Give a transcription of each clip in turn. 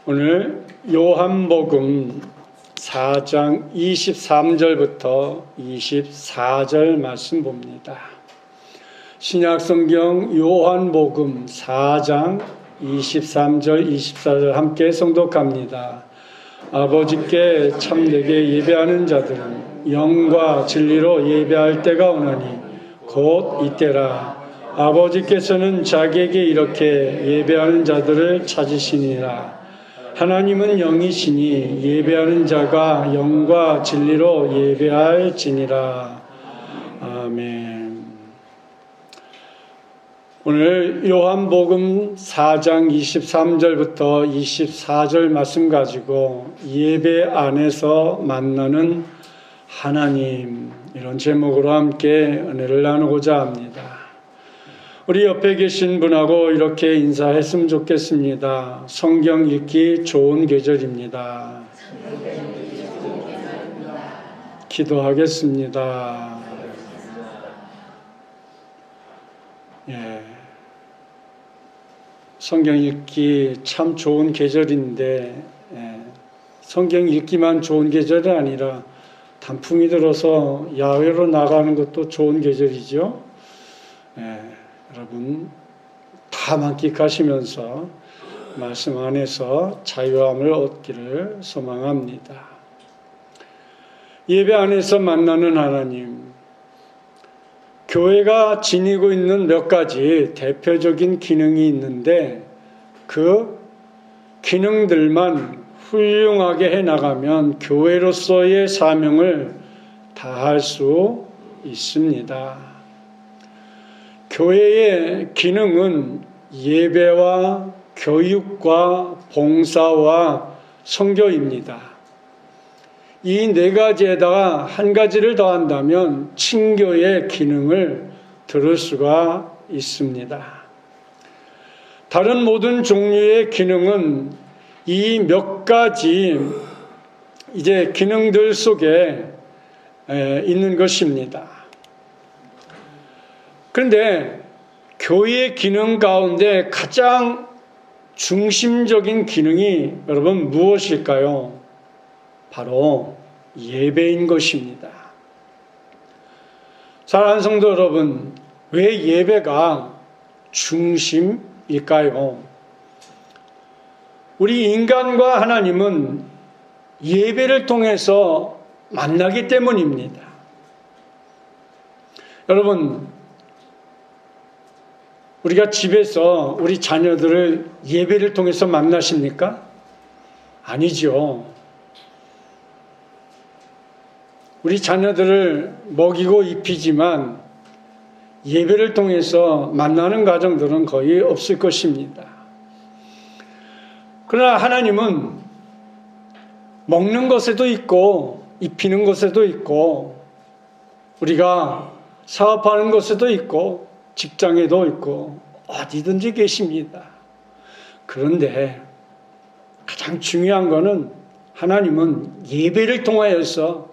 오늘 요한복음 4장 23절부터 24절 말씀 봅니다. 신약성경 요한복음 4장 23절 24절 함께 성독합니다. 아버지께 참되게 예배하는 자들은 영과 진리로 예배할 때가 오나니 곧 이때라. 아버지께서는 자기에게 이렇게 예배하는 자들을 찾으시니라. 하나님은 영이시니 예배하는 자가 영과 진리로 예배할지니라. 아멘. 오늘 요한복음 4장 23절부터 24절 말씀 가지고 예배 안에서 만나는 하나님, 이런 제목으로 함께 은혜를 나누고자 합니다. 우리 옆에 계신 분하고 이렇게 인사했으면 좋겠습니다. 성경 읽기 좋은 계절입니다. 기도하겠습니다. 성경 읽기 참 좋은 계절인데 성경 읽기만 좋은 계절이 아니라 단풍이 들어서 야외로 나가는 것도 좋은 계절이죠. 여러분 다 만끽하시면서 말씀 안에서 자유함을 얻기를 소망합니다. 예배 안에서 만나는 하나님, 교회가 지니고 있는 몇 가지 대표적인 기능이 있는데 그 기능들만 훌륭하게 해나가면 교회로서의 사명을 다할 수 있습니다. 교회의 기능은 예배와 교육과 봉사와 선교입니다. 이 네 가지에다가 한 가지를 더한다면 친교의 기능을 들을 수가 있습니다. 다른 모든 종류의 기능은 이 몇 가지 기능들 속에 있는 것입니다. 그런데 교회의 기능 가운데 가장 중심적인 기능이 여러분 무엇일까요? 바로 예배인 것입니다. 사랑하는 성도 여러분, 왜 예배가 중심일까요? 우리 인간과 하나님은 예배를 통해서 만나기 때문입니다. 여러분, 우리가 집에서 우리 자녀들을 예배를 통해서 만나십니까? 아니죠. 우리 자녀들을 먹이고 입히지만 예배를 통해서 만나는 가정들은 거의 없을 것입니다. 그러나 하나님은 먹는 것에도 있고 입히는 것에도 있고 우리가 사업하는 것에도 있고 직장에도 있고 어디든지 계십니다. 그런데 가장 중요한 것은 하나님은 예배를 통하여서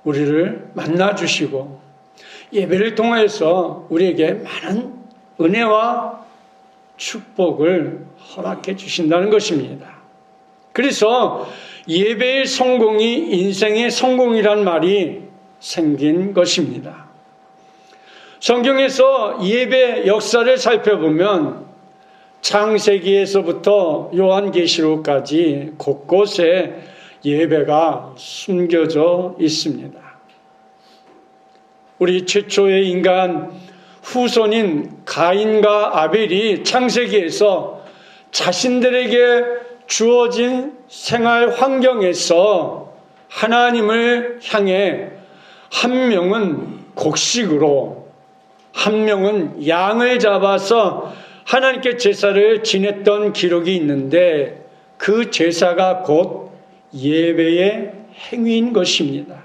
우리를 만나주시고 예배를 통하여서 우리에게 많은 은혜와 축복을 허락해 주신다는 것입니다. 그래서 예배의 성공이 인생의 성공이란 말이 생긴 것입니다. 성경에서 예배 역사를 살펴보면 창세기에서부터 요한계시록까지 곳곳에 예배가 숨겨져 있습니다. 우리 최초의 인간 후손인 가인과 아벨이 창세기에서 자신들에게 주어진 생활 환경에서 하나님을 향해 한 명은 곡식으로 한 명은 양을 잡아서 하나님께 제사를 지냈던 기록이 있는데 그 제사가 곧 예배의 행위인 것입니다.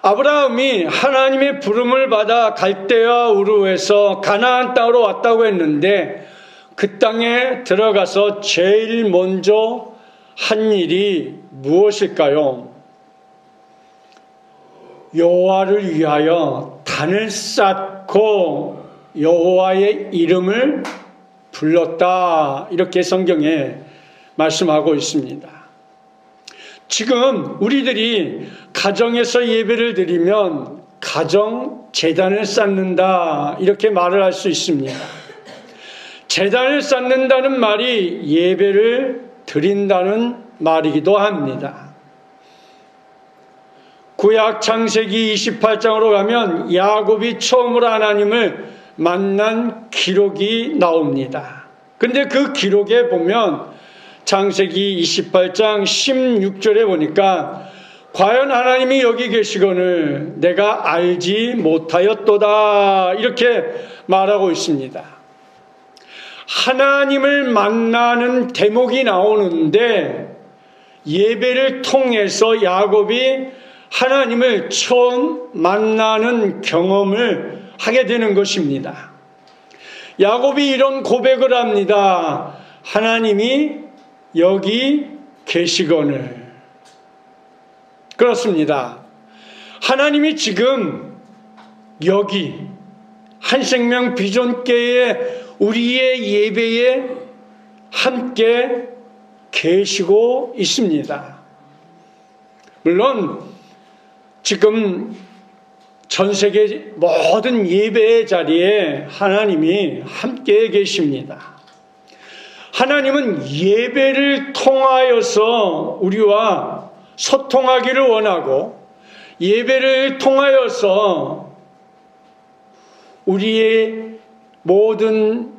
아브라함이 하나님의 부름을 받아 갈대아 우르에서 가나안 땅으로 왔다고 했는데 그 땅에 들어가서 제일 먼저 한 일이 무엇일까요? 여호와를 위하여 단을 쌓고 여호와의 이름을 불렀다. 이렇게 성경에 말씀하고 있습니다. 지금 우리들이 가정에서 예배를 드리면 가정 제단을 쌓는다. 이렇게 말을 할 수 있습니다. 제단을 쌓는다는 말이 예배를 드린다는 말이기도 합니다. 구약 창세기 28장으로 가면 야곱이 처음으로 하나님을 만난 기록이 나옵니다. 근데 그 기록에 보면 창세기 28장 16절에 보니까 과연 하나님이 여기 계시거늘 내가 알지 못하였도다 이렇게 말하고 있습니다. 하나님을 만나는 대목이 나오는데 예배를 통해서 야곱이 하나님을 처음 만나는 경험을 하게 되는 것입니다. 야곱이 이런 고백을 합니다. 하나님이 여기 계시거늘. 그렇습니다. 하나님이 지금 여기 한생명 비전교회 우리의 예배에 함께 계시고 있습니다. 물론 지금 전 세계 모든 예배의 자리에 하나님이 함께 계십니다. 하나님은 예배를 통하여서 우리와 소통하기를 원하고 예배를 통하여서 우리의 모든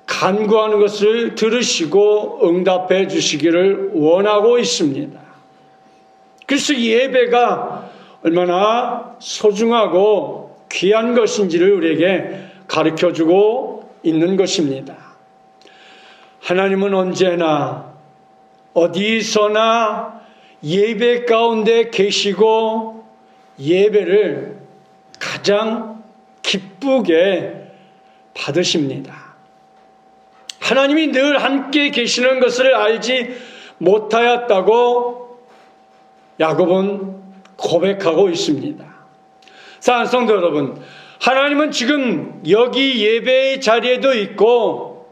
간구하는 것을 들으시고 응답해 주시기를 원하고 있습니다. 그래서 예배가 얼마나 소중하고 귀한 것인지를 우리에게 가르쳐주고 있는 것입니다. 하나님은 언제나 어디서나 예배 가운데 계시고 예배를 가장 기쁘게 받으십니다. 하나님이 늘 함께 계시는 것을 알지 못하였다고 야곱은 고백하고 있습니다. 사랑하는 성도 여러분, 하나님은 지금 여기 예배의 자리에도 있고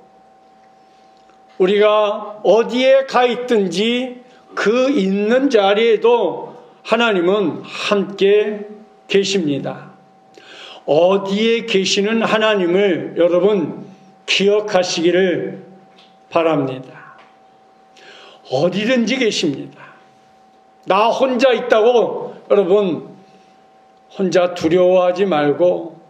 우리가 어디에 가 있든지 그 있는 자리에도 하나님은 함께 계십니다. 어디에 계시는 하나님을 여러분 기억하시기를 바랍니다. 어디든지 계십니다. 나 혼자 있다고 여러분 혼자 두려워하지 말고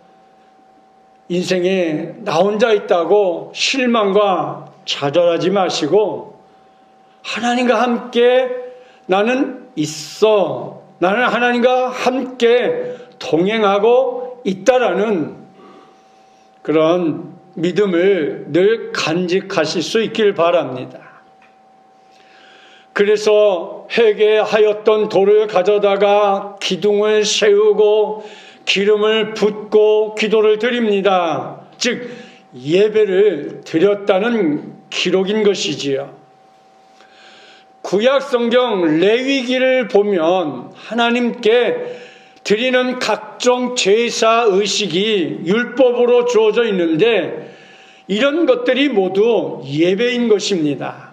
인생에 나 혼자 있다고 실망과 좌절하지 마시고 하나님과 함께 나는 있어. 나는 하나님과 함께 동행하고 있다라는 그런 믿음을 늘 간직하실 수 있길 바랍니다. 그래서 회개하였던 돌을 가져다가 기둥을 세우고 기름을 붓고 기도를 드립니다. 즉 예배를 드렸다는 기록인 것이지요. 구약 성경 레위기를 보면 하나님께 드리는 각종 제사 의식이 율법으로 주어져 있는데 이런 것들이 모두 예배인 것입니다.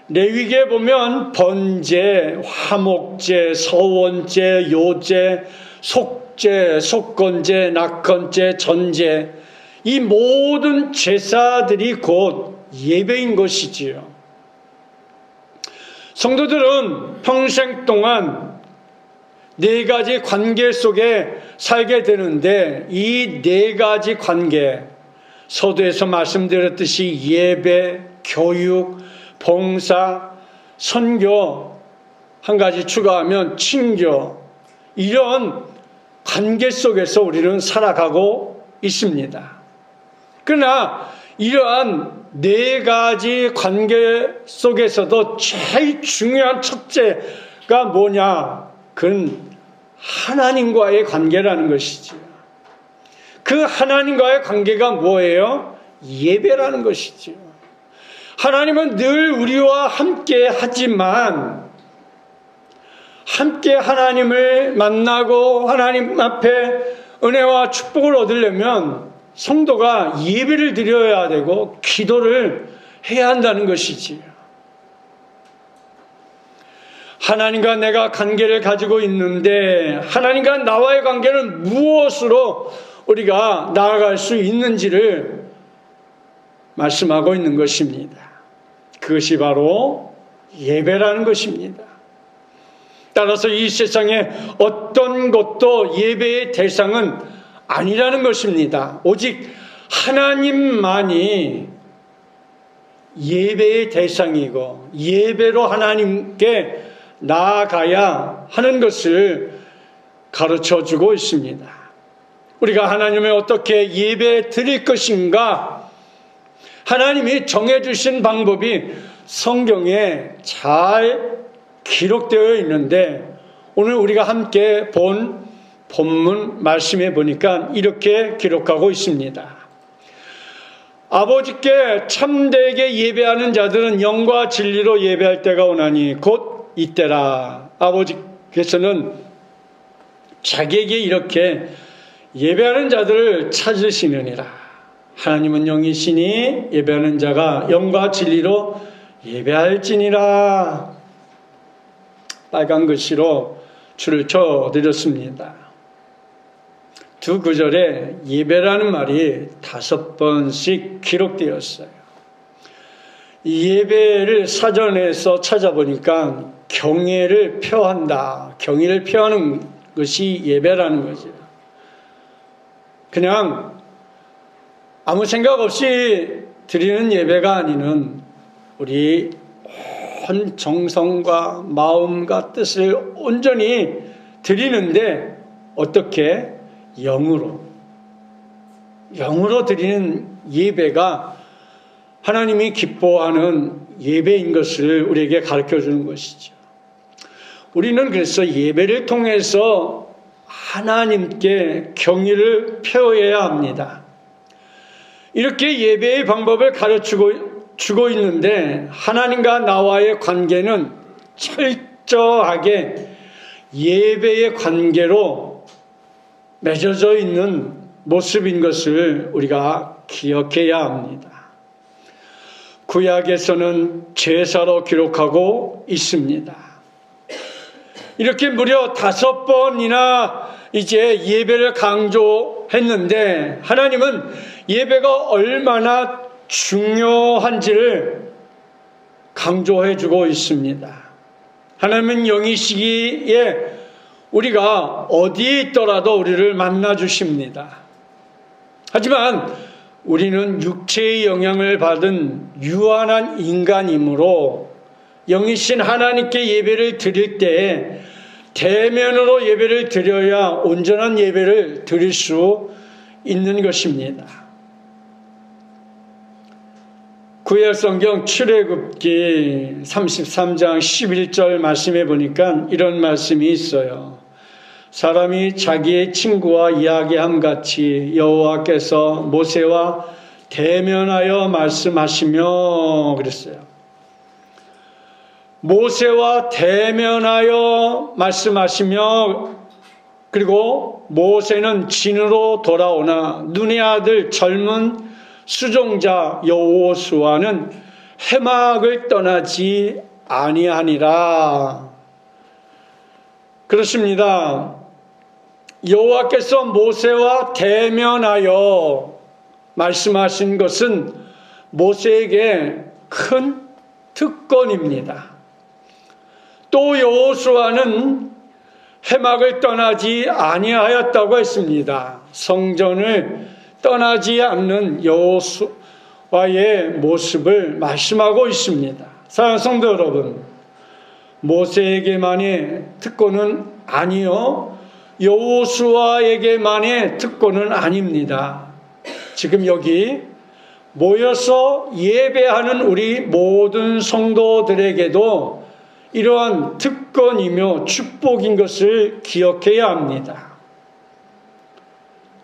레위기에 보면 번제, 화목제, 서원제, 요제, 속제, 속건제, 낙헌제, 전제 이 모든 제사들이 곧 예배인 것이지요. 성도들은 평생 동안 네 가지 관계 속에 살게 되는데 이 네 가지 관계, 서두에서 말씀드렸듯이 예배, 교육, 봉사, 선교, 한 가지 추가하면 친교, 이런 관계 속에서 우리는 살아가고 있습니다. 그러나 이러한 네 가지 관계 속에서도 제일 중요한 첫째가 뭐냐? 그건 하나님과의 관계라는 것이죠. 그 하나님과의 관계가 뭐예요? 예배라는 것이죠. 하나님은 늘 우리와 함께 하지만 함께 하나님을 만나고 하나님 앞에 은혜와 축복을 얻으려면 성도가 예배를 드려야 되고 기도를 해야 한다는 것이지요. 하나님과 내가 관계를 가지고 있는데 하나님과 나와의 관계는 무엇으로 우리가 나아갈 수 있는지를 말씀하고 있는 것입니다. 그것이 바로 예배라는 것입니다. 따라서 이 세상에 어떤 것도 예배의 대상은 아니라는 것입니다. 오직 하나님만이 예배의 대상이고 예배로 하나님께 나아가야 하는 것을 가르쳐주고 있습니다. 우리가 하나님을 어떻게 예배 드릴 것인가, 하나님이 정해주신 방법이 성경에 잘 기록되어 있는데, 오늘 우리가 함께 본 본문 말씀해 보니까 이렇게 기록하고 있습니다. 아버지께 참되게 예배하는 자들은 영과 진리로 예배할 때가 오나니 곧 이때라. 아버지께서는 자기에게 이렇게 예배하는 자들을 찾으시느니라. 하나님은 영이시니 예배하는 자가 영과 진리로 예배할지니라. 빨간 글씨로 줄을 쳐드렸습니다. 두 구절에 예배라는 말이 5번씩 기록되었어요. 이 예배를 사전에서 찾아보니까 경애를 표한다. 경의를 표하는 것이 예배라는 거죠. 그냥 아무 생각 없이 드리는 예배가 아니는 우리 온 정성과 마음과 뜻을 온전히 드리는데 어떻게? 영으로 드리는 예배가 하나님이 기뻐하는 예배인 것을 우리에게 가르쳐 주는 것이죠. 우리는 그래서 예배를 통해서 하나님께 경의를 표해야 합니다. 이렇게 예배의 방법을 가르치고 있는데 하나님과 나와의 관계는 철저하게 예배의 관계로 맺어져 있는 모습인 것을 우리가 기억해야 합니다. 구약에서는 제사로 기록하고 있습니다. 이렇게 무려 5번이나 이제 예배를 강조했는데 하나님은 예배가 얼마나 중요한지를 강조해 주고 있습니다. 하나님은 영이시기에 우리가 어디에 있더라도 우리를 만나 주십니다. 하지만 우리는 육체의 영향을 받은 유한한 인간이므로 영이신 하나님께 예배를 드릴 때에 대면으로 예배를 드려야 온전한 예배를 드릴 수 있는 것입니다. 구약성경 출애굽기 33장 11절 말씀해 보니까 이런 말씀이 있어요. 사람이 자기의 친구와 이야기함 같이 여호와께서 모세와 대면하여 말씀하시며 그랬어요. 모세와 대면하여 말씀하시며 그리고 모세는 진으로 돌아오나 눈의 아들 젊은 수종자 여호수아는 해막을 떠나지 아니하니라. 그렇습니다. 여호와께서 모세와 대면하여 말씀하신 것은 모세에게 큰 특권입니다. 또 여호수아는 해막을 떠나지 아니하였다고 했습니다. 성전을 떠나지 않는 여호수아의 모습을 말씀하고 있습니다. 사랑하는 성도 여러분, 모세에게만의 특권은 아니요 여호수아에게만의 특권은 아닙니다. 지금 여기 모여서 예배하는 우리 모든 성도들에게도 이러한 특권이며 축복인 것을 기억해야 합니다.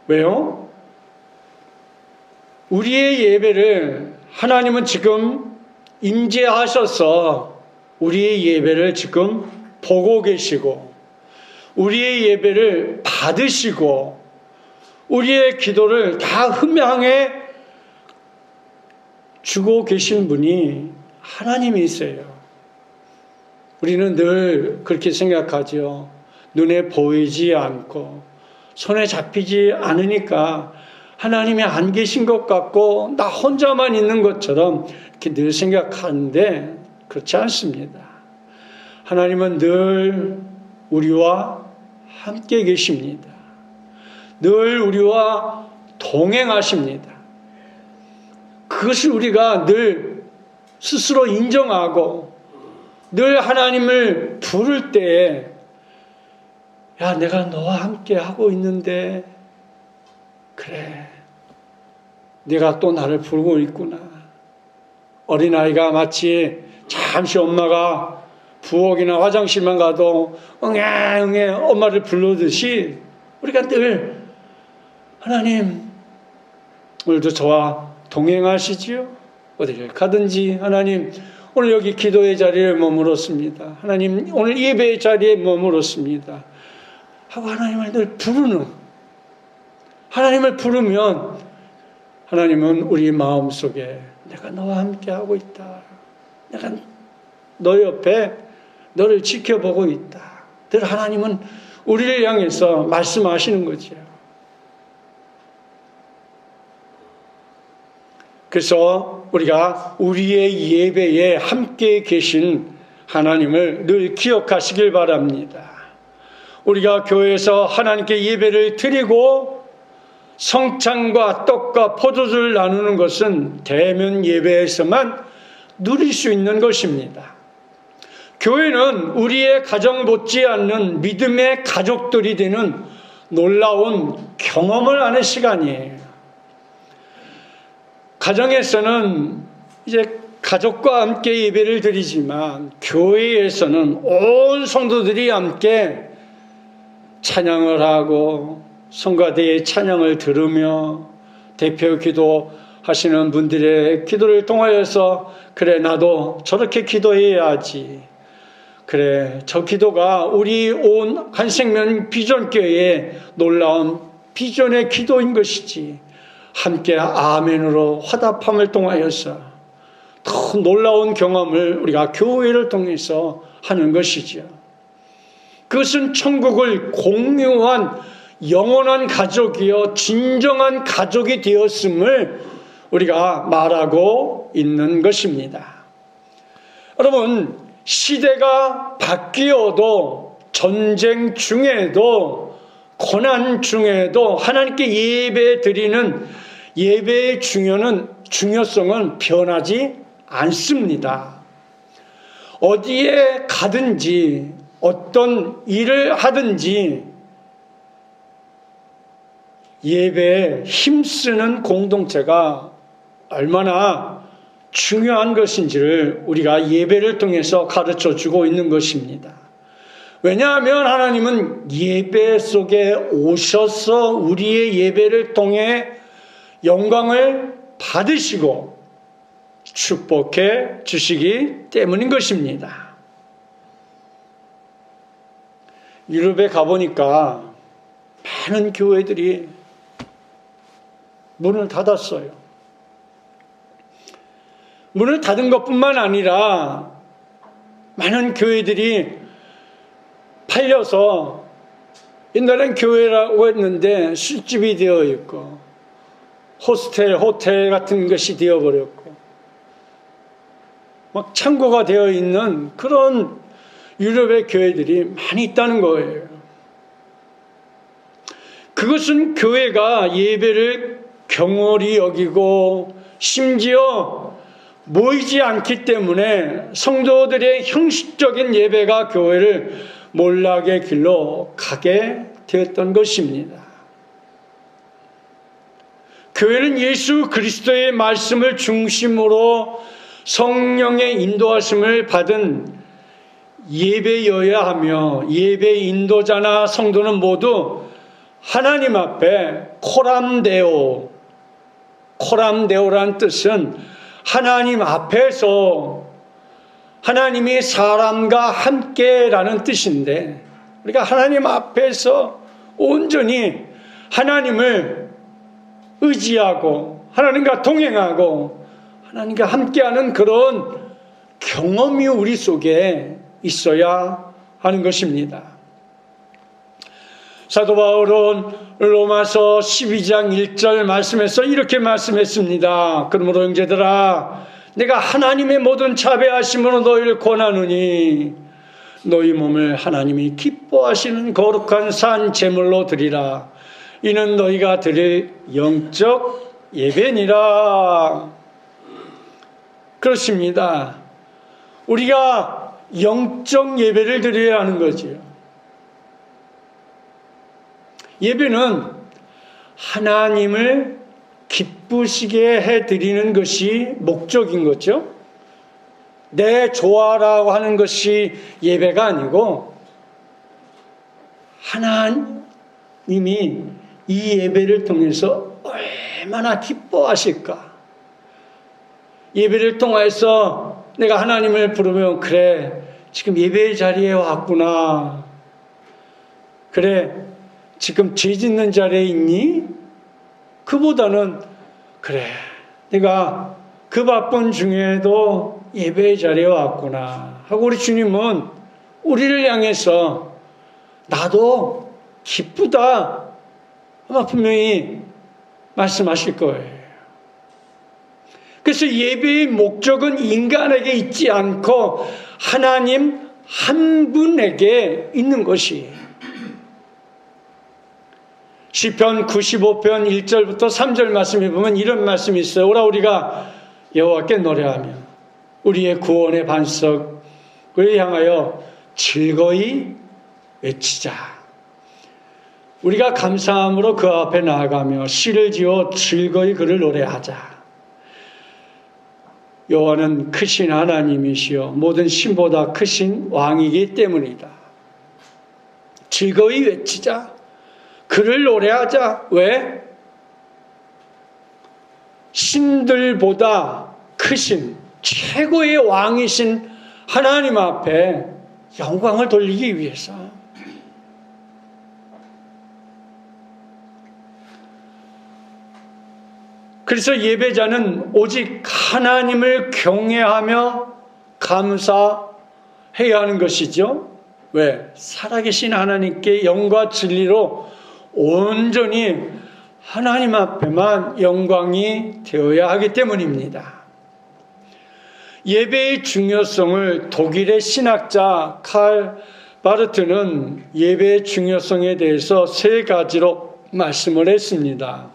왜요? 우리의 예배를 하나님은 지금 임재하셔서 우리의 예배를 지금 보고 계시고 우리의 예배를 받으시고 우리의 기도를 다 흠양해 주고 계신 분이 하나님이세요. 우리는 늘 그렇게 생각하죠. 눈에 보이지 않고 손에 잡히지 않으니까 하나님이 안 계신 것 같고 나 혼자만 있는 것처럼 이렇게 늘 생각하는데 그렇지 않습니다. 하나님은 늘 우리와 함께 계십니다. 늘 우리와 동행하십니다. 그것을 우리가 늘 스스로 인정하고 늘 하나님을 부를 때에 야, 내가 너와 함께 하고 있는데 그래, 네가 또 나를 부르고 있구나. 어린아이가 마치 잠시 엄마가 부엌이나 화장실만 가도 응애 응애 엄마를 부르듯이 우리가 늘 하나님 오늘도 저와 동행하시지요. 어디를 가든지 하나님 오늘 여기 기도의 자리에 머물었습니다. 하나님 오늘 예배의 자리에 머물었습니다. 하고 하나님을 늘 부르는, 하나님을 부르면 하나님은 우리 마음속에 내가 너와 함께하고 있다. 내가 너 옆에 너를 지켜보고 있다. 늘 하나님은 우리를 향해서 말씀하시는 거죠. 그래서 우리가 우리의 예배에 함께 계신 하나님을 늘 기억하시길 바랍니다. 우리가 교회에서 하나님께 예배를 드리고 성찬과 떡과 포도주를 나누는 것은 대면 예배에서만 누릴 수 있는 것입니다. 교회는 우리의 가정 못지않는 믿음의 가족들이 되는 놀라운 경험을 하는 시간이에요. 가정에서는 이제 가족과 함께 예배를 드리지만 교회에서는 온 성도들이 함께 찬양을 하고 성가대의 찬양을 들으며 대표 기도하시는 분들의 기도를 통하여서 그래 나도 저렇게 기도해야지. 그래 저 기도가 우리 온 한생명 비전교회의 놀라운 비전의 기도인 것이지. 함께 아멘으로 화답함을 통하여서 더 놀라운 경험을 우리가 교회를 통해서 하는 것이죠. 그것은 천국을 공유한 영원한 가족이요 진정한 가족이 되었음을 우리가 말하고 있는 것입니다. 여러분 시대가 바뀌어도 전쟁 중에도 고난 중에도 하나님께 예배 드리는 예배의 중요성은 변하지 않습니다. 어디에 가든지 어떤 일을 하든지 예배에 힘쓰는 공동체가 얼마나 중요한 것인지를 우리가 예배를 통해서 가르쳐 주고 있는 것입니다. 왜냐하면 하나님은 예배 속에 오셔서 우리의 예배를 통해 영광을 받으시고 축복해 주시기 때문인 것입니다. 유럽에 가보니까 많은 교회들이 문을 닫았어요. 문을 닫은 것뿐만 아니라 많은 교회들이 팔려서 옛날엔 교회라고 했는데 술집이 되어 있고 호스텔, 호텔 같은 것이 되어버렸고 막 창고가 되어 있는 그런 유럽의 교회들이 많이 있다는 거예요. 그것은 교회가 예배를 경홀히 여기고 심지어 모이지 않기 때문에 성도들의 형식적인 예배가 교회를 몰락의 길로 가게 되었던 것입니다. 교회는 예수 그리스도의 말씀을 중심으로 성령의 인도하심을 받은 예배여야 하며 예배 인도자나 성도는 모두 하나님 앞에 코람데오란 뜻은 하나님 앞에서 하나님이 사람과 함께라는 뜻인데 우리가 하나님 앞에서 온전히 하나님을 의지하고 하나님과 동행하고 하나님과 함께하는 그런 경험이 우리 속에 있어야 하는 것입니다. 사도 바울은 로마서 12장 1절 말씀에서 이렇게 말씀했습니다. 그러므로 형제들아, 내가 하나님의 모든 자비하심으로 너희를 권하노니 너희 몸을 하나님이 기뻐하시는 거룩한 산 제물로 드리라. 이는 너희가 드릴 영적 예배니라. 그렇습니다. 우리가 영적 예배를 드려야 하는 거지요. 예배는 하나님을 기쁘시게 해드리는 것이 목적인 거죠. 내 좋아라고 하는 것이 예배가 아니고 하나님이 이 예배를 통해서 얼마나 기뻐하실까. 예배를 통해서 내가 하나님을 부르면 그래, 지금 예배의 자리에 왔구나. 그래, 지금 죄 짓는 자리에 있니? 그보다는 그래, 내가 그 바쁜 중에도 예배의 자리에 왔구나 하고 우리 주님은 우리를 향해서 나도 기쁘다 아마 분명히 말씀하실 거예요. 그래서 예배의 목적은 인간에게 있지 않고 하나님 한 분에게 있는 것이에요. 시편 95편 1절부터 3절 말씀에 보면 이런 말씀이 있어요. 오라 우리가 여호와께 노래하며 우리의 구원의 반석을 향하여 즐거이 외치자. 우리가 감사함으로 그 앞에 나아가며 시를 지어 즐거이 그를 노래하자. 여호와는 크신 하나님이시여 모든 신보다 크신 왕이기 때문이다. 즐거이 외치자. 그를 노래하자. 왜? 신들보다 크신 최고의 왕이신 하나님 앞에 영광을 돌리기 위해서. 그래서 예배자는 오직 하나님을 경외하며 감사해야 하는 것이죠. 왜? 살아계신 하나님께 영과 진리로 온전히 하나님 앞에만 영광이 되어야 하기 때문입니다. 예배의 중요성을 독일의 신학자 칼 바르트는 예배의 중요성에 대해서 세 가지로 말씀을 했습니다.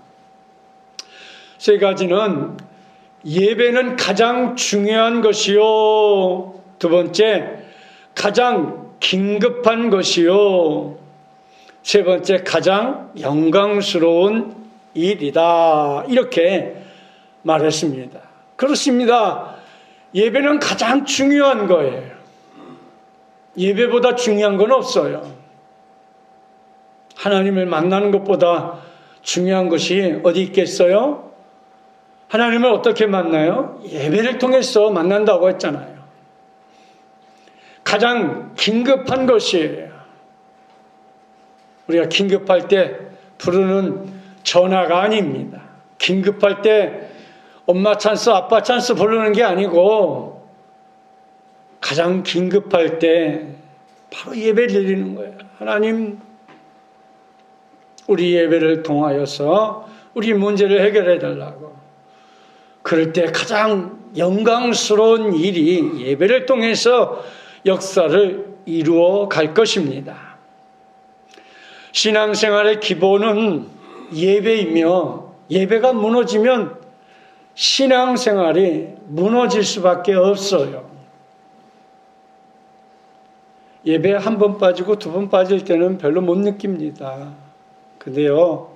세 가지는 예배는 가장 중요한 것이요. 두 번째, 가장 긴급한 것이요. 세 번째, 가장 영광스러운 일이다. 이렇게 말했습니다. 그렇습니다. 예배는 가장 중요한 거예요. 예배보다 중요한 건 없어요. 하나님을 만나는 것보다 중요한 것이 어디 있겠어요? 하나님을 어떻게 만나요? 예배를 통해서 만난다고 했잖아요. 가장 긴급한 것이에요. 우리가 긴급할 때 부르는 전화가 아닙니다. 긴급할 때 엄마 찬스, 아빠 찬스 부르는 게 아니고 가장 긴급할 때 바로 예배 드리는 거예요. 하나님, 우리 예배를 통하여서 우리 문제를 해결해 달라고. 그럴 때 가장 영광스러운 일이 예배를 통해서 역사를 이루어 갈 것입니다. 신앙생활의 기본은 예배이며 예배가 무너지면 신앙생활이 무너질 수밖에 없어요. 예배에 한 번 빠지고 두 번 빠질 때는 별로 못 느낍니다. 근데요,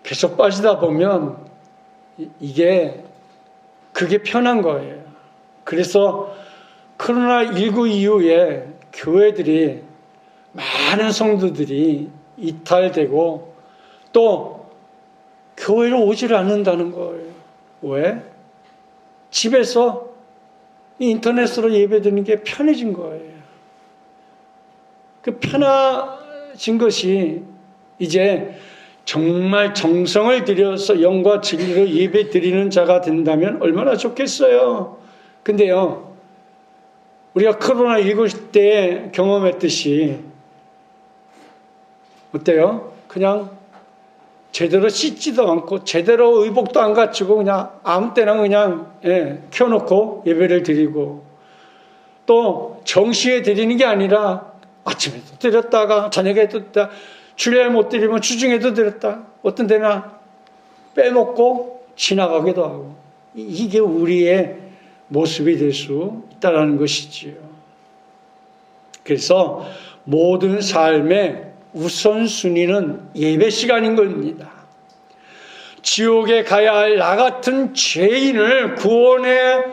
계속 빠지다 보면 그게 편한 거예요. 그래서 코로나19 이후에 교회들이 많은 성도들이 이탈되고 또 교회로 오지를 않는다는 거예요. 왜? 집에서 인터넷으로 예배드리는 게 편해진 거예요. 그 편해진 것이 이제 정말 정성을 들여서 영과 진리로 예배 드리는 자가 된다면 얼마나 좋겠어요. 근데요, 우리가 코로나19 때 경험했듯이 어때요? 그냥 제대로 씻지도 않고 제대로 의복도 안 갖추고 그냥 아무 때나 그냥 켜놓고 예배를 드리고, 또 정시에 드리는 게 아니라 아침에도 드렸다가 저녁에도 드렸다, 주일날 못 드리면 주중에도 드렸다, 어떤 데는 빼먹고 지나가기도 하고, 이게 우리의 모습이 될 수 있다는 것이지요. 그래서 모든 삶의 우선순위는 예배 시간인 겁니다. 지옥에 가야 할 나 같은 죄인을 구원해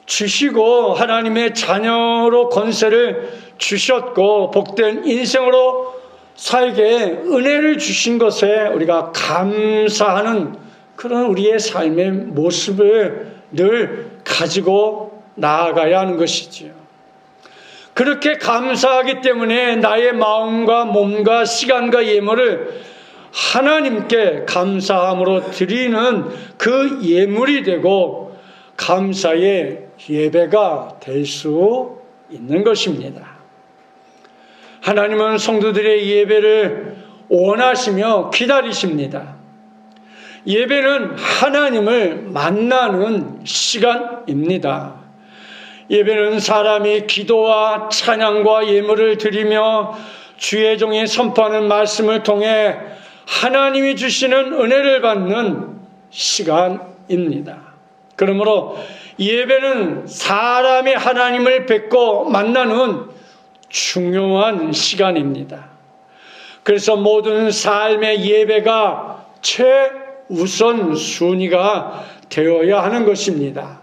주시고 하나님의 자녀로 권세를 주셨고 복된 인생으로 살게 은혜를 주신 것에 우리가 감사하는 그런 우리의 삶의 모습을 늘 가지고 나아가야 하는 것이지요. 그렇게 감사하기 때문에 나의 마음과 몸과 시간과 예물을 하나님께 감사함으로 드리는 그 예물이 되고 감사의 예배가 될 수 있는 것입니다. 하나님은 성도들의 예배를 원하시며 기다리십니다. 예배는 하나님을 만나는 시간입니다. 예배는 사람이 기도와 찬양과 예물을 드리며 주의 종이 선포하는 말씀을 통해 하나님이 주시는 은혜를 받는 시간입니다. 그러므로 예배는 사람이 하나님을 뵙고 만나는 중요한 시간입니다. 그래서 모든 삶의 예배가 최우선 순위가 되어야 하는 것입니다.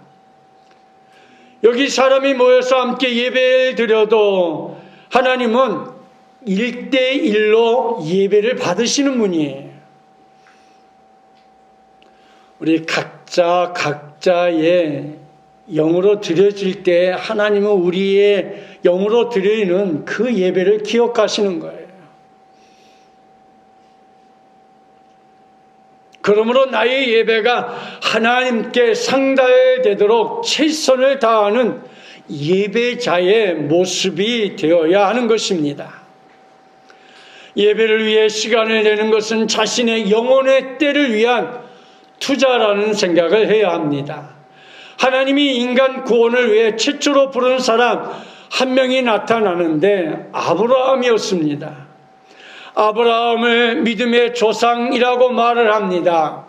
여기 사람이 모여서 함께 예배를 드려도 하나님은 1대1로 예배를 받으시는 분이에요. 우리 각자의 영으로 드려질 때 하나님은 우리의 영으로 드리는 그 예배를 기억하시는 거예요. 그러므로 나의 예배가 하나님께 상달되도록 최선을 다하는 예배자의 모습이 되어야 하는 것입니다. 예배를 위해 시간을 내는 것은 자신의 영혼의 때를 위한 투자라는 생각을 해야 합니다. 하나님이 인간 구원을 위해 최초로 부른 사람 한 명이 나타나는데 아브라함이었습니다. 아브라함을 믿음의 조상이라고 말을 합니다.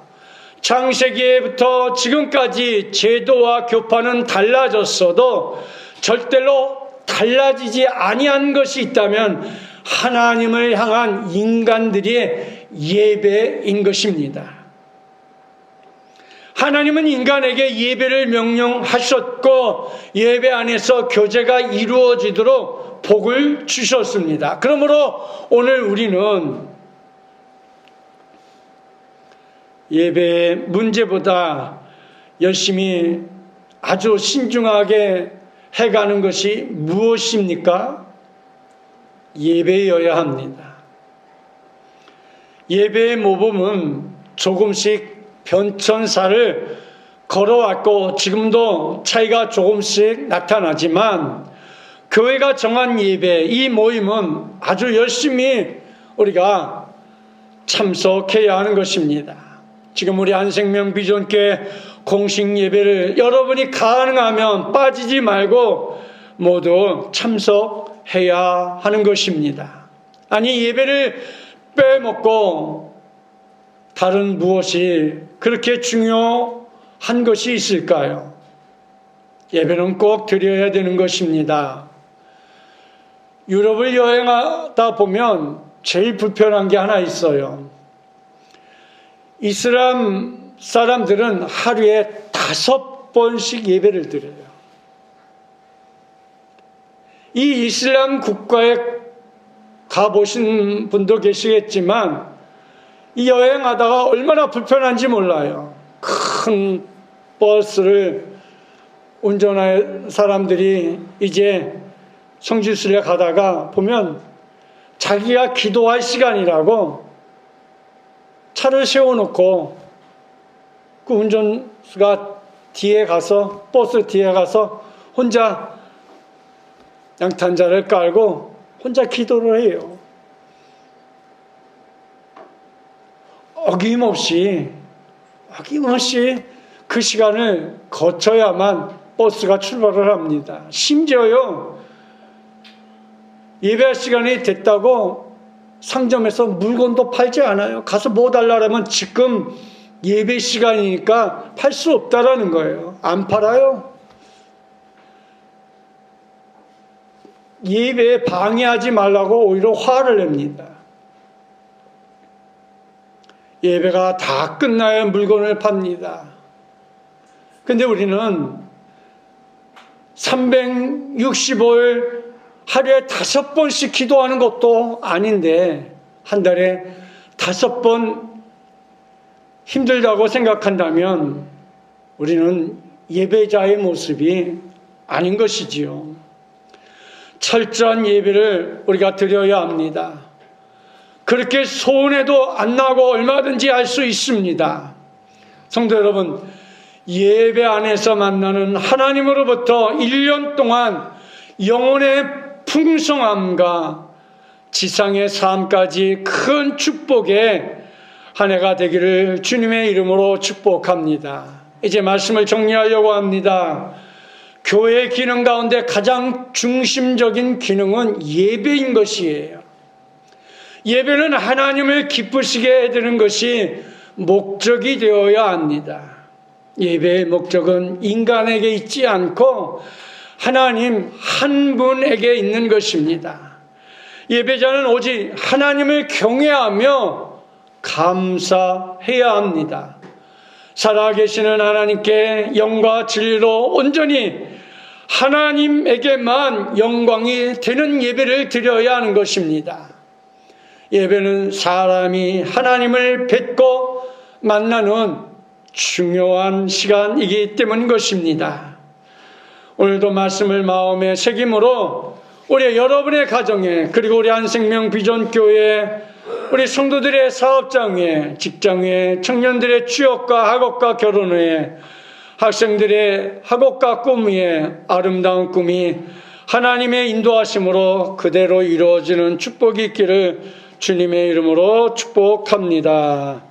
창세기에부터 지금까지 제도와 교파는 달라졌어도 절대로 달라지지 아니한 것이 있다면 하나님을 향한 인간들의 예배인 것입니다. 하나님은 인간에게 예배를 명령하셨고 예배 안에서 교제가 이루어지도록 복을 주셨습니다. 그러므로 오늘 우리는 예배의 문제보다 열심히 아주 신중하게 해가는 것이 무엇입니까? 예배여야 합니다. 예배의 모범은 조금씩 변천사를 걸어왔고 지금도 차이가 조금씩 나타나지만 교회가 정한 예배, 이 모임은 아주 열심히 우리가 참석해야 하는 것입니다. 지금 우리 안생명 비전교회 공식 예배를 여러분이 가능하면 빠지지 말고 모두 참석해야 하는 것입니다. 아니 예배를 빼먹고 다른 무엇이 그렇게 중요한 것이 있을까요? 예배는 꼭 드려야 되는 것입니다. 유럽을 여행하다 보면 제일 불편한 게 하나 있어요. 이슬람 사람들은 하루에 5번씩 예배를 드려요. 이 이슬람 국가에 가보신 분도 계시겠지만 이 여행하다가 얼마나 불편한지 몰라요. 큰 버스를 운전할 사람들이 이제 성지순례 가다가 보면 자기가 기도할 시간이라고 차를 세워놓고 그 운전수가 뒤에 가서, 버스 뒤에 가서 혼자 양탄자를 깔고 혼자 기도를 해요. 어김없이 그 시간을 거쳐야만 버스가 출발을 합니다. 심지어요, 예배 시간이 됐다고 상점에서 물건도 팔지 않아요. 가서 뭐 달라면 지금 예배 시간이니까 팔 수 없다라는 거예요. 안 팔아요. 예배에 방해하지 말라고 오히려 화를 냅니다. 예배가 다 끝나야 물건을 팝니다. 근데 우리는 365일 하루에 5번씩 기도하는 것도 아닌데 한 달에 5번 힘들다고 생각한다면 우리는 예배자의 모습이 아닌 것이지요. 철저한 예배를 우리가 드려야 합니다. 그렇게 소원해도 안 나고 얼마든지 할 수 있습니다. 성도 여러분, 예배 안에서 만나는 하나님으로부터 1년 동안 영혼의 풍성함과 지상의 삶까지 큰 축복의 한 해가 되기를 주님의 이름으로 축복합니다. 이제 말씀을 정리하려고 합니다. 교회의 기능 가운데 가장 중심적인 기능은 예배인 것이에요. 예배는 하나님을 기쁘시게 해드리는 것이 목적이 되어야 합니다. 예배의 목적은 인간에게 있지 않고 하나님 한 분에게 있는 것입니다. 예배자는 오직 하나님을 경외하며 감사해야 합니다. 살아계시는 하나님께 영과 진리로 온전히 하나님에게만 영광이 되는 예배를 드려야 하는 것입니다. 예배는 사람이 하나님을 뵙고 만나는 중요한 시간이기 때문인 것입니다. 오늘도 말씀을 마음에 새김으로 우리 여러분의 가정에, 그리고 우리 한생명 비전교회 우리 성도들의 사업장에, 직장에, 청년들의 취업과 학업과 결혼에, 학생들의 학업과 꿈 위에 아름다운 꿈이 하나님의 인도하심으로 그대로 이루어지는 축복이 있기를 주님의 이름으로 축복합니다.